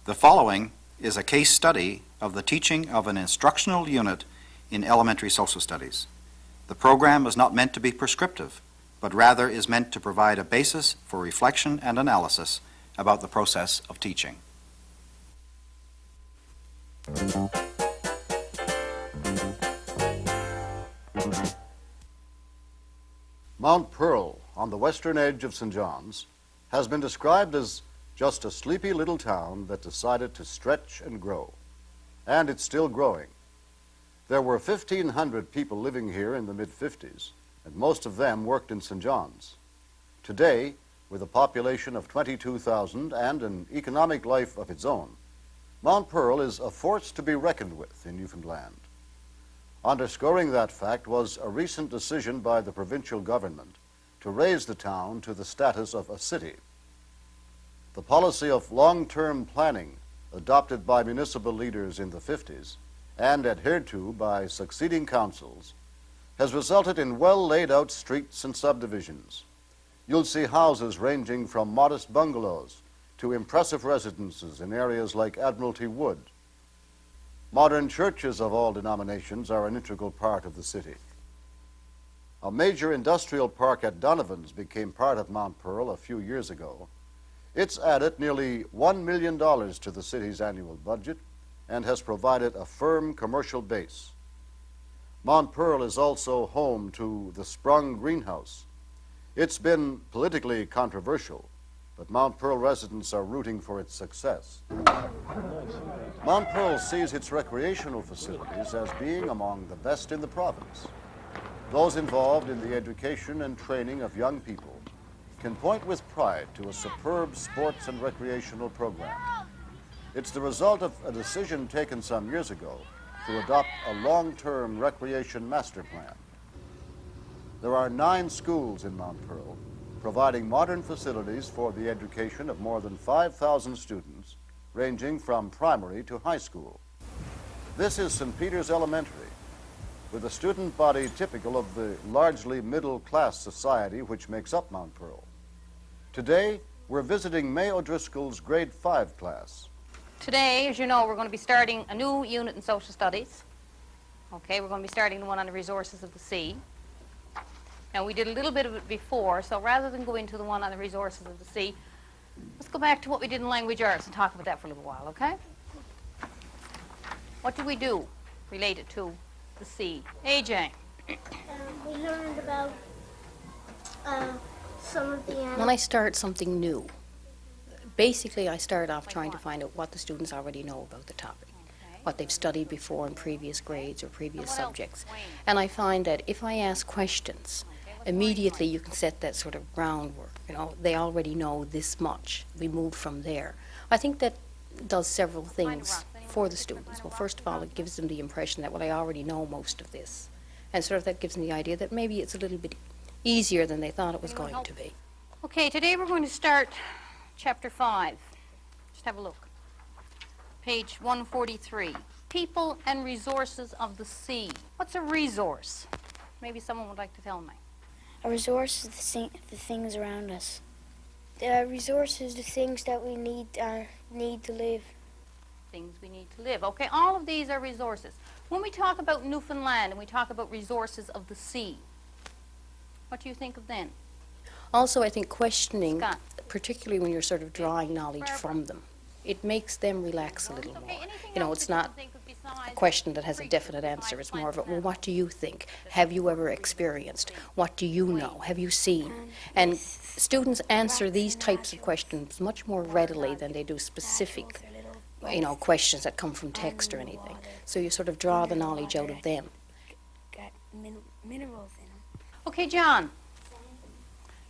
The following is a case study of the teaching of an instructional unit in elementary social studies. The program is not meant to be prescriptive, but rather is meant to provide a basis for reflection and analysis about the process of teaching. Mount Pearl, on the western edge of St. John's, has been described as just a sleepy little town that decided to stretch and grow. And it's still growing. There were 1,500 people living here in the mid-50s, and most of them worked in St. John's. Today, with a population of 22,000 and an economic life of its own, Mount Pearl is a force to be reckoned with in Newfoundland. Underscoring that fact was a recent decision by the provincial government to raise the town to the status of a city. The policy of long-term planning adopted by municipal leaders in the 50s and adhered to by succeeding councils has resulted in well-laid-out streets and subdivisions. You'll see houses ranging from modest bungalows to impressive residences in areas like Admiralty Wood. Modern churches of all denominations are an integral part of the city. A major industrial park at Donovan's became part of Mount Pearl a few years ago. It's added nearly $1 million to the city's annual budget and has provided a firm commercial base. Mount Pearl is also home to the Sprung Greenhouse. It's been politically controversial, but Mount Pearl residents are rooting for its success. Mount Pearl sees its recreational facilities as being among the best in the province. Those involved in the education and training of young people can point with pride to a superb sports and recreational program. It's the result of a decision taken some years ago to adopt a long-term recreation master plan. There are 9 schools in Mount Pearl, providing modern facilities for the education of more than 5,000 students, ranging from primary to high school. This is St. Peter's Elementary, with a student body typical of the largely middle-class society which makes up Mount Pearl. Today, we're visiting May O'Driscoll's grade 5 class. Today, as you know, we're going to be starting a new unit in social studies. Okay, we're going to be starting the one on the resources of the sea. Now, we did a little bit of it before, so rather than go into the one on the resources of the sea, let's go back to what we did in language arts and talk about that for a little while, okay? What did we do related to the sea? AJ? We learned about some of the animals. When I start something new, basically I start off trying to find out what the students already know about the topic, what they've studied before in previous grades or previous subjects. And I find that if I ask questions, immediately you can set that sort of groundwork. You know, they already know this much. We move from there. I think that does several things for the students. Well, first of all, it gives them the impression that, well, I already know most of this. And sort of that gives them the idea that maybe it's a little bit easier than they thought it was going to be. Okay, today we're going to start chapter 5. Just have a look. Page 143. People and resources of the sea. What's a resource? Maybe someone would like to tell me. A resource is the things around us. A resource is the things that we need to live. Things we need to live. Okay, all of these are resources. When we talk about Newfoundland and we talk about resources of the sea, what do you think of then? Also, I think questioning, Scott. particularly when you're sort of drawing knowledge from them, it makes them relax a little more. You know, it's not a question that has a definite answer. It's more of a, well, what do you think? Have you ever experienced? What do you know? Have you seen? And students answer these types of questions much more readily than they do specific, you know, questions that come from text or anything. So you sort of draw the knowledge out of them. Got minerals in them. Okay, John.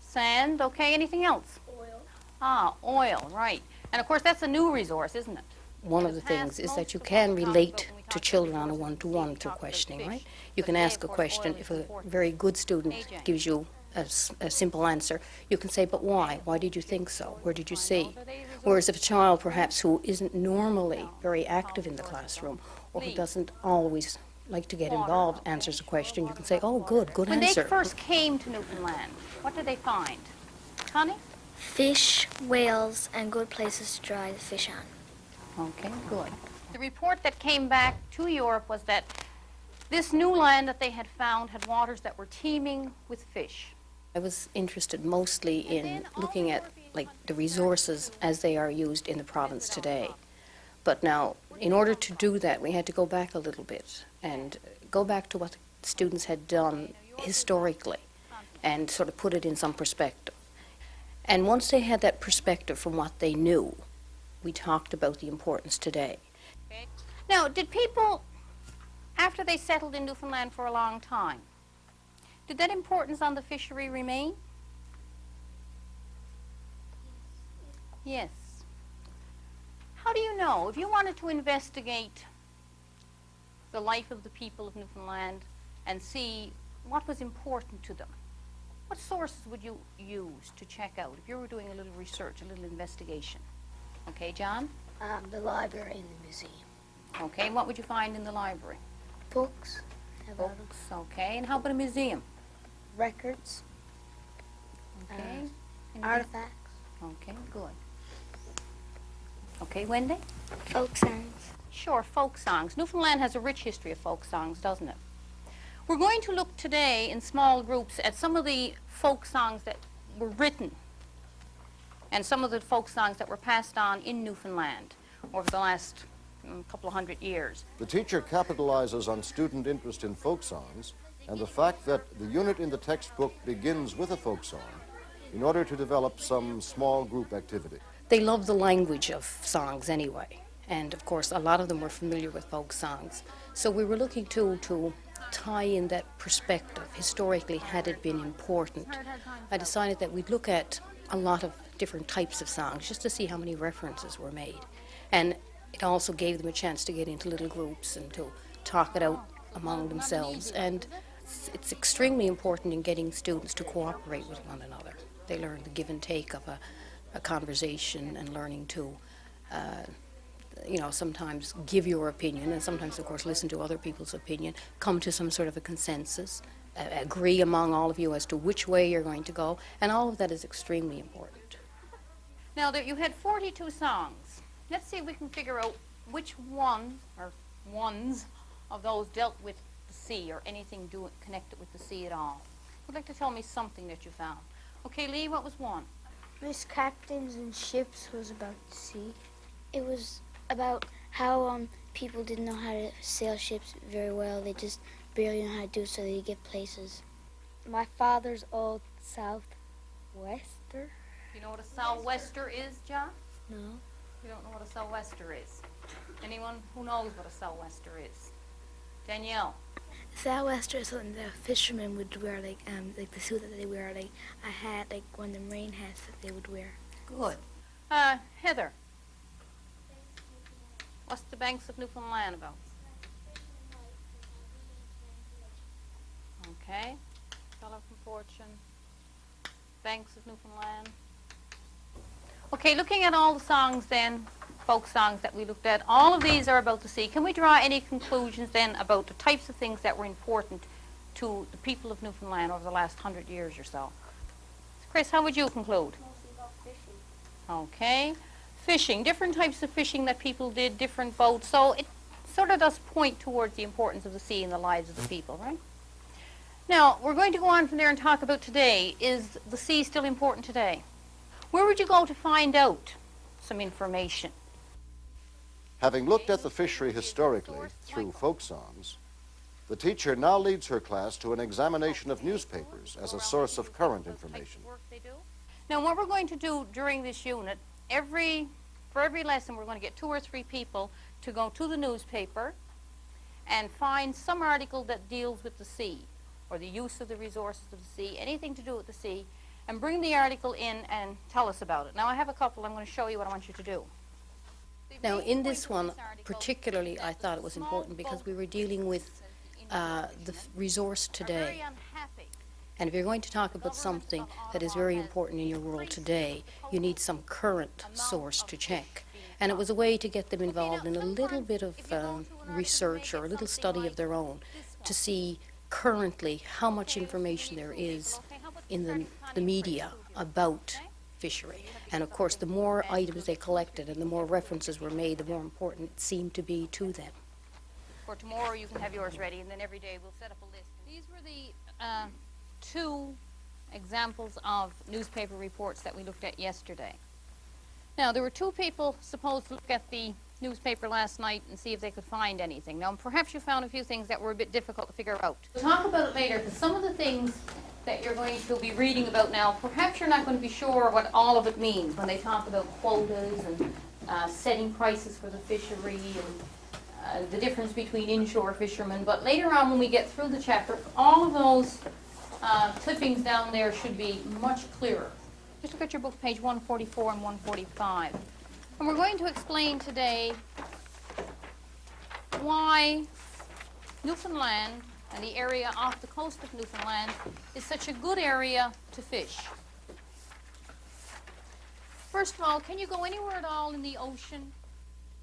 Sand, okay, anything else? Oil. Ah, oil, right. And of course that's a new resource, isn't it? One of the things is that you can relate to children on a one-to-one through questioning, right? You can ask a question. If a very good student gives you a simple answer, you can say, but why? Why did you think so? Where did you see? Whereas if a child perhaps who isn't normally very active in the classroom or who doesn't always like to get involved answers a question, you can say, oh, good When answer. they first came to Newfoundland, what did they find? Connie? Fish, whales, and good places to dry the fish on. Okay, good. The report that came back to Europe was that this new land that they had found had waters that were teeming with fish. I was interested mostly in looking at the resources as they are used in the province today. But now, in order to do that, we had to go back a little bit and go back to what the students had done historically and sort of put it in some perspective. And once they had that perspective from what they knew, we talked about the importance today. Now, did people, after they settled in Newfoundland for a long time, did that importance on the fishery remain? Yes. How do you know? If you wanted to investigate the life of the people of Newfoundland and see what was important to them, what sources would you use to check out if you were doing a little research, a little investigation? Okay, John? The library and the museum. Okay, what would you find in the library? Books. Books, okay. And how about a museum? Records. Okay. Anything? Artifacts. Okay, good. Okay, Wendy? Folk songs. Sure, folk songs. Newfoundland has a rich history of folk songs, doesn't it? We're going to look today in small groups at some of the folk songs that were written and some of the folk songs that were passed on in Newfoundland over the last couple of 100 years. The teacher capitalizes on student interest in folk songs and the fact that the unit in the textbook begins with a folk song in order to develop some small group activity. They love the language of songs anyway, and of course a lot of them were familiar with folk songs. So we were looking to tie in that perspective. Historically, had it been important, I decided that we'd look at a lot of different types of songs just to see how many references were made. And it also gave them a chance to get into little groups and to talk it out among themselves. And it's extremely important in getting students to cooperate with one another. They learn the give and take of a conversation and learning to, sometimes give your opinion and sometimes, of course, listen to other people's opinion, come to some sort of a consensus, agree among all of you as to which way you're going to go, and all of that is extremely important. Now, you had 42 songs. Let's see if we can figure out which one or ones of those dealt with the sea or anything connected with the sea at all. Would like to tell me something that you found. Okay, Lee, what was one? Miss Captains and Ships was about the sea. It was about how people didn't know how to sail ships very well. They just barely know how to do it, so they get places. My father's old southwester. You know what a sou'wester is, John? No. You don't know what a sou'wester is. Anyone who knows what a sou'wester is? Danielle? Sou'wester is something that fishermen would wear, like the suit that they wear, like a hat, like one of them rain hats that they would wear. Good. Heather? What's the Banks of Newfoundland about? Okay. Fellow from Fortune. Banks of Newfoundland. Okay, looking at all the songs then, folk songs that we looked at, all of these are about the sea. Can we draw any conclusions then about the types of things that were important to the people of Newfoundland over the last 100 years or so? Chris, how would you conclude? Mostly about fishing. Okay. Fishing, different types of fishing that people did, different boats. So it sort of does point towards the importance of the sea in the lives of the people, right? Now, we're going to go on from there and talk about today. Is the sea still important today? Where would you go to find out some information? Having looked at the fishery historically through folk songs, the teacher now leads her class to an examination of newspapers as a source of current information. Now, what we're going to do during this unit, for every lesson, we're going to get 2 or 3 people to go to the newspaper and find some article that deals with the sea or the use of the resources of the sea, anything to do with the sea, and bring the article in and tell us about it. Now, I have a couple. I'm going to show you what I want you to do. Now, in this one, particularly, I thought it was important because we were dealing with the resource today. And if you're going to talk about something that is very important in your world today, you need some current source to check. And it was a way to get them involved in a little bit of research or a little study of their own to see currently how much information there is in the media about fishery. And of course, the more items they collected and the more references were made, the more important it seemed to be to them. For tomorrow, you can have yours ready, and then every day we'll set up a list. These were the two examples of newspaper reports that we looked at yesterday. Now, there were two people supposed to look at the newspaper last night and see if they could find anything. Now, perhaps you found a few things that were a bit difficult to figure out. We'll talk about it later, because some of the things that you're going to be reading about now, perhaps you're not going to be sure what all of it means when they talk about quotas and setting prices for the fishery and the difference between inshore fishermen. But later on, when we get through the chapter, all of those clippings down there should be much clearer. Just look at your book, page 144 and 145. And we're going to explain today why Newfoundland and the area off the coast of Newfoundland is such a good area to fish. First of all, can you go anywhere at all in the ocean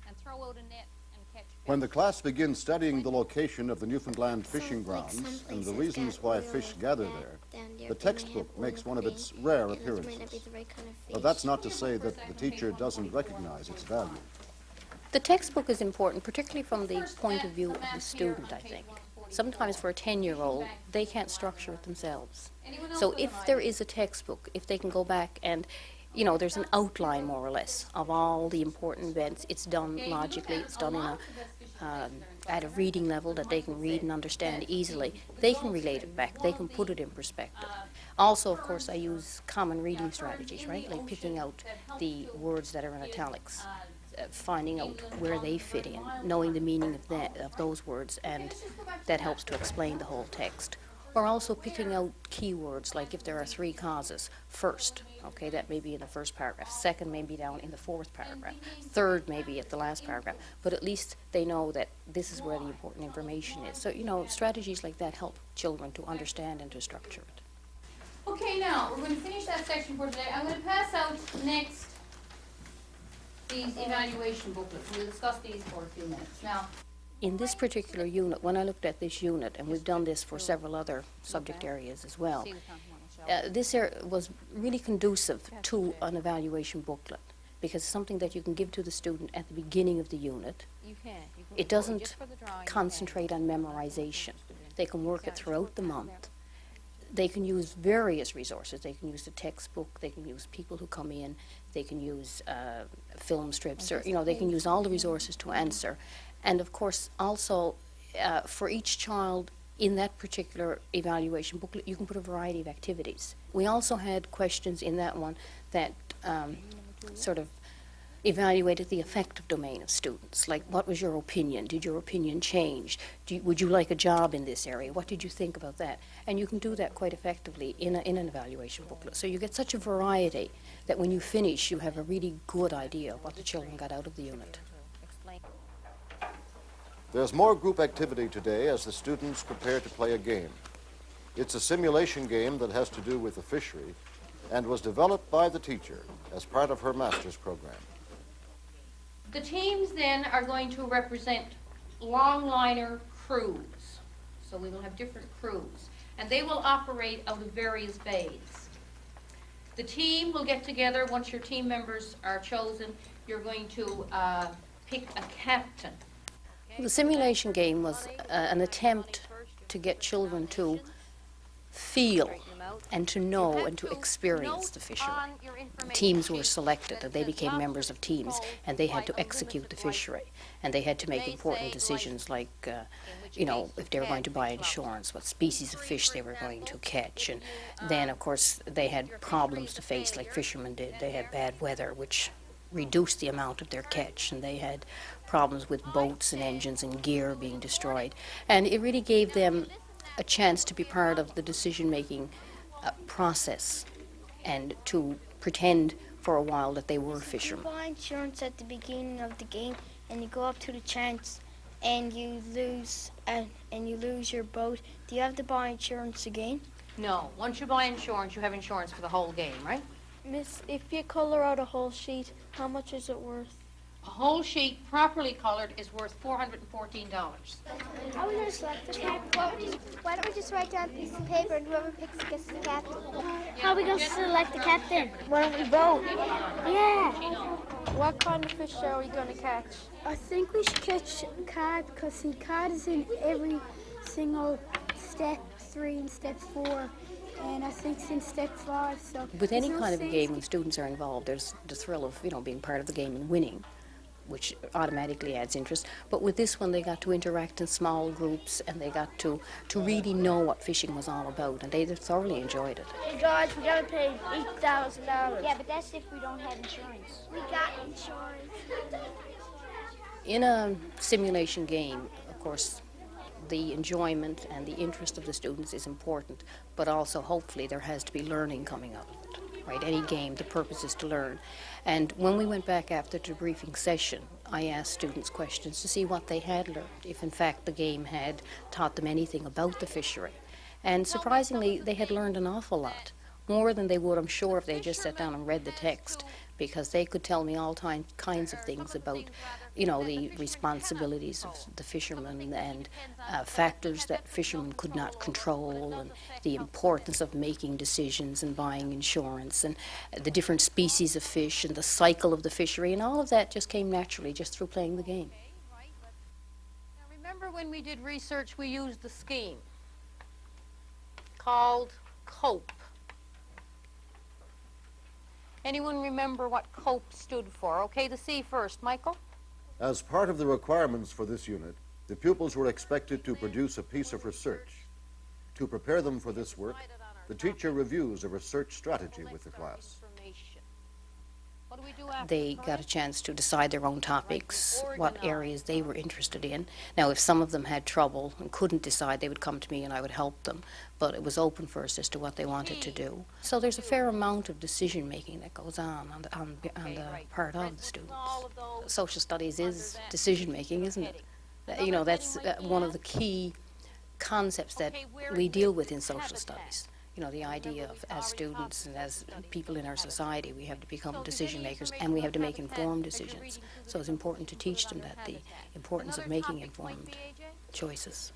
and throw out a net and catch fish? When the class begins studying the location of the Newfoundland fishing grounds and the reasons why fish gather there, the textbook makes one of its rare appearances. But that's not to say that the teacher doesn't recognize its value. The textbook is important, particularly from the point of view of the student, I think. Sometimes for a 10-year-old, they can't structure it themselves. So if there is a textbook, if they can go back and, you know, there's an outline more or less of all the important events, it's done logically, it's done in at a reading level that they can read and understand easily, they can relate it back, they can put it in perspective. Also, of course, I use common reading strategies, right? Like picking out the words that are in italics, finding out where they fit in, knowing the meaning of those words, and that helps to explain the whole text. Or also picking out keywords, like if there are 3 causes. First, okay, that may be in the first paragraph. Second may be down in the 4th paragraph. Third may be at the last paragraph. But at least they know that this is where the important information is. So, you know, strategies like that help children to understand and to structure it. Okay, now, we're going to finish that section for today. I'm going to pass out next these evaluation booklets. We'll discuss these for a few minutes. Now, In this particular unit, when I looked at this unit, and we've done this for several other subject areas as well, this was really conducive to an evaluation booklet, because it's something that you can give to the student at the beginning of the unit. It doesn't concentrate on memorization. They can work it throughout the month. They can use various resources. They can use the textbook, they can use people who come in, they can use film strips, or, you know, they can use all the resources to answer. And of course, also, for each child in that particular evaluation booklet, you can put a variety of activities. We also had questions in that one that sort of evaluated the affective domain of students, like what was your opinion? Did your opinion change? Would you like a job in this area? What did you think about that? And you can do that quite effectively in an evaluation booklet. So you get such a variety that when you finish, you have a really good idea of what the children got out of the unit. There's more group activity today as the students prepare to play a game. It's a simulation game that has to do with the fishery and was developed by the teacher as part of her master's program. the teams then are going to represent longliner crews. So we will have different crews, and they will operate out of various bays. The team will get together. Once your team members are chosen, you're going to pick a captain. The simulation game was an attempt to get children to feel and to know and to experience the fishery. Teams were selected and they became members of teams, and they had to execute the fishery, and they had to make important decisions like, you know, if they were going to buy insurance, what species of fish they were going to catch. And then, of course, they had problems to face like fishermen did. They had bad weather, which reduced the amount of their catch, and they had problems with boats and engines and gear being destroyed. And it really gave them a chance to be part of the decision-making process and to pretend for a while that they were fishermen. You buy insurance at the beginning of the game, and you go up to the chance, and you lose your boat. Do you have to buy insurance again? No. Once you buy insurance, you have insurance for the whole game, right? Miss, if you color out a whole sheet, how much is it worth? A whole sheet, properly colored, is worth $414. How are we going to select the captain? Why don't we just write down a piece of paper and whoever picks gets the captain? How are we going to select the captain? Why don't we vote? Yeah. What kind of fish are we going to catch? I think we should catch cod because see, cod is in every single step 3 and step 4, and I think it's in step 5. So With any there's no kind of a sense game, when students are involved, there's the thrill of, being part of the game and winning, which automatically adds interest. But with this one, they got to interact in small groups, and they got to really know what fishing was all about, and they thoroughly enjoyed it. Hey guys, we got to pay $8,000. Yeah, but that's if we don't have insurance. We got insurance. In a simulation game, of course, the enjoyment and the interest of the students is important, but also hopefully there has to be learning coming out of it, right? Any game, the purpose is to learn. And when we went back after the debriefing session, I asked students questions to see what they had learned, if in fact the game had taught them anything about the fishery. And surprisingly, they had learned an awful lot, more than they would, I'm sure, if they just sat down and read the text, because they could tell me all kinds of things about, the responsibilities of the fishermen and factors that fishermen could not control, and the importance of making decisions and buying insurance, and the different species of fish and the cycle of the fishery, and all of that just came naturally just through playing the game. Now remember when we did research, we used the scheme called COPE. Anyone remember what COPE stood for? Okay, the C first. Michael? As part of the requirements for this unit, the pupils were expected to produce a piece of research. To prepare them for this work, the teacher reviews a research strategy with the class. What do we do after? They got a chance to decide their own topics, what areas they were interested in. Now, if some of them had trouble and couldn't decide, they would come to me and I would help them. But it was open first as to what they wanted to do. So there's a fair amount of decision-making that goes on the part of the students. Social studies is decision-making, isn't it? That's one of the key concepts that we deal with in social studies. The idea of, as students and as people in our society, we have to become decision makers and we have to make informed decisions. So it's important to teach them that the importance of making informed choices.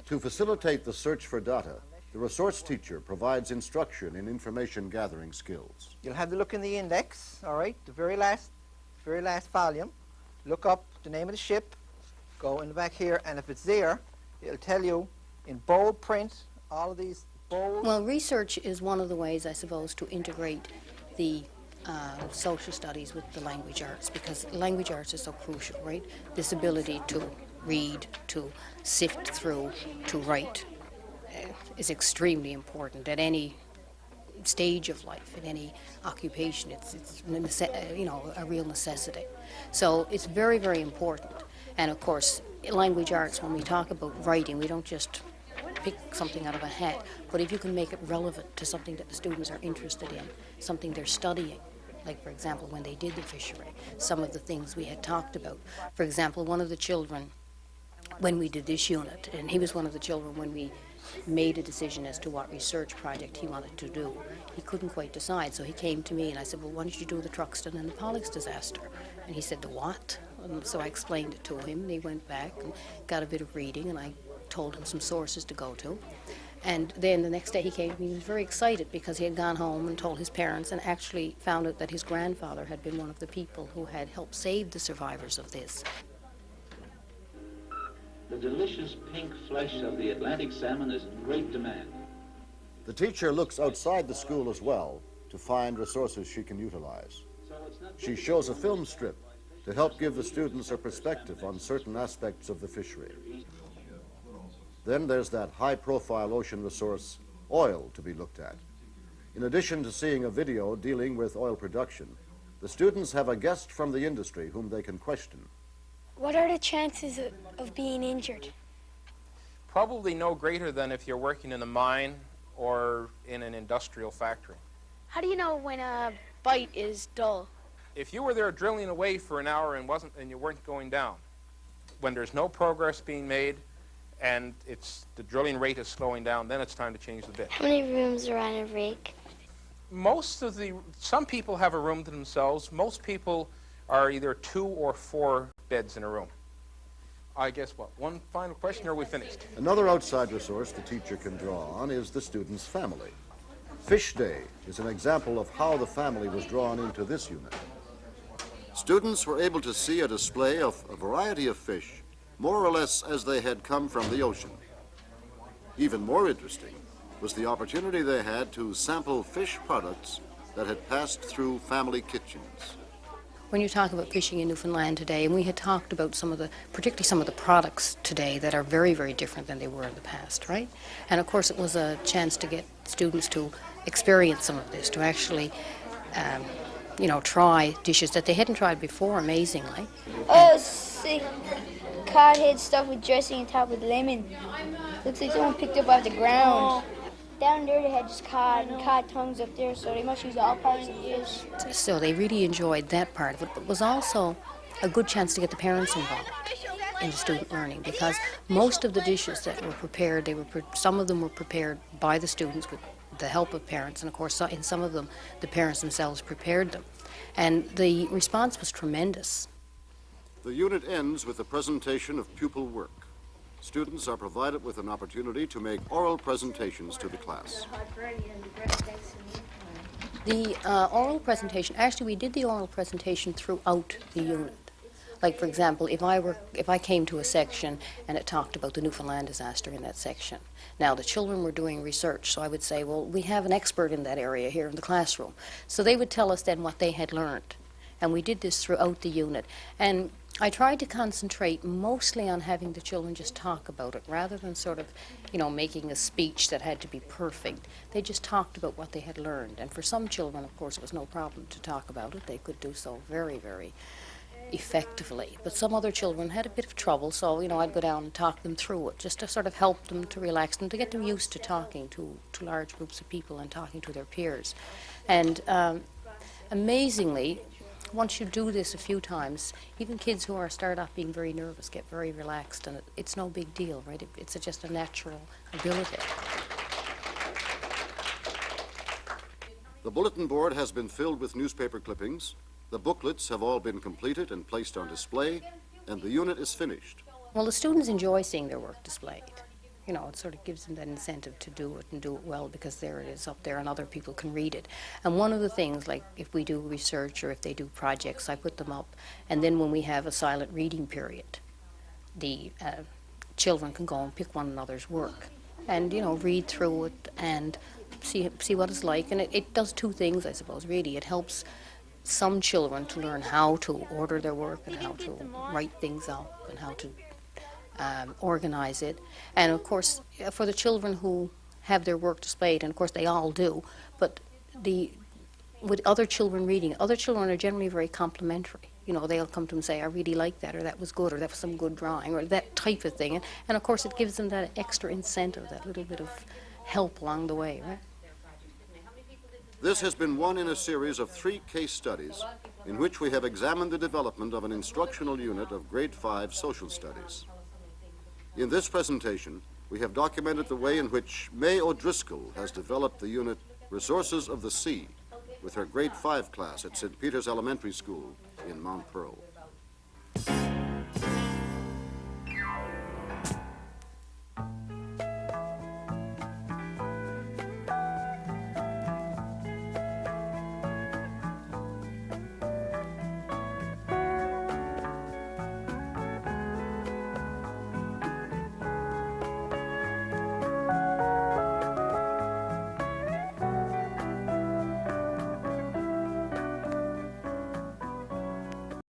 To facilitate the search for data, the resource teacher provides instruction in information gathering skills. You'll have to look in the index, all right, the very last volume. Look up the name of the ship, go in the back here, and if it's there, it'll tell you in bold print all of these. Well, research is one of the ways, I suppose, to integrate the social studies with the language arts, because language arts is so crucial, right? This ability to read, to sift through, to write is extremely important at any stage of life, in any occupation. It's a real necessity. So it's very, very important. And of course, in language arts, when we talk about writing, we don't just pick something out of a hat, but if you can make it relevant to something that the students are interested in, something they're studying, like, for example, when they did the fishery, some of the things we had talked about. For example, one of the children, when we did this unit, and he was one of the children when we made a decision as to what research project he wanted to do, he couldn't quite decide, so he came to me and I said, well, why don't you do the Truxton and the Pollux disaster? And he said, the what? And so I explained it to him, and he went back and got a bit of reading, and I told him some sources to go to. And then the next day he came to me, he was very excited because he had gone home and told his parents and actually found out that his grandfather had been one of the people who had helped save the survivors of this. The delicious pink flesh of the Atlantic salmon is in great demand. The teacher looks outside the school as well to find resources she can utilize. She shows a film strip to help give the students a perspective on certain aspects of the fishery. Then there's that high-profile ocean resource, oil, to be looked at. In addition to seeing a video dealing with oil production, the students have a guest from the industry whom they can question. What are the chances of being injured? Probably no greater than if you're working in a mine or in an industrial factory. How do you know when a bite is dull? If you were there drilling away for an hour and you weren't going down, when there's no progress being made and the drilling rate is slowing down, then it's time to change the bit. How many rooms are on a rig? Some people have a room to themselves. Most people are either 2 or 4 beds in a room. I guess what, one final question, or are we finished? Another outside resource the teacher can draw on is the student's family. Fish Day is an example of how the family was drawn into this unit. Students were able to see a display of a variety of fish, more or less as they had come from the ocean. Even more interesting was the opportunity they had to sample fish products that had passed through family kitchens. When you talk about fishing in Newfoundland today, and we had talked about particularly some of the products today that are very, very different than they were in the past, right? And of course it was a chance to get students to experience some of this, to actually, try dishes that they hadn't tried before, amazingly. Oh, sick. Cod head stuffed with dressing on top with lemon. Looks like someone picked up off the ground. Down there they had just cod and cod tongues up there, so they must use all parts of the fish. So they really enjoyed that part of it, but it was also a good chance to get the parents involved in the student learning, because most of the dishes that were prepared, some of them were prepared by the students with the help of parents, and of course in some of them the parents themselves prepared them. And the response was tremendous. The unit ends with the presentation of pupil work. Students are provided with an opportunity to make oral presentations to the class. The oral presentation, actually we did the oral presentation throughout the unit. Like, for example, if I came to a section and it talked about the Newfoundland disaster in that section. Now, the children were doing research, so I would say, well, we have an expert in that area here in the classroom. So they would tell us then what they had learned. And we did this throughout the unit. And I tried to concentrate mostly on having the children just talk about it, rather than sort of, making a speech that had to be perfect. They just talked about what they had learned. And for some children, of course, it was no problem to talk about it. They could do so very, very effectively. But some other children had a bit of trouble, so, I'd go down and talk them through it, just to sort of help them, to relax them, to get them used to talking to large groups of people and talking to their peers. And amazingly, once you do this a few times, even kids who start off being very nervous get very relaxed, and it's no big deal, right? It's just a natural ability. The bulletin board has been filled with newspaper clippings. The booklets have all been completed and placed on display, and the unit is finished. Well, the students enjoy seeing their work displayed. It sort of gives them that incentive to do it and do it well, because there it is up there and other people can read it. And one of the things, like if we do research or if they do projects, I put them up. And then when we have a silent reading period, the children can go and pick one another's work and, read through it and see what it's like. And it does two things, I suppose, really. It helps some children to learn how to order their work and how to write things up and how to organize it. And of course, for the children who have their work displayed, and of course they all do, but with other children reading, other children are generally very complimentary. They'll come to them and say, I really like that, or that was good, or that was some good drawing, or that type of thing. And of course it gives them that extra incentive, that little bit of help along the way, right? This has been one in a series of 3 case studies in which we have examined the development of an instructional unit of Grade 5 Social Studies. In this presentation, we have documented the way in which May O'Driscoll has developed the unit Resources of the Sea with her Grade 5 class at St. Peter's Elementary School in Mount Pearl.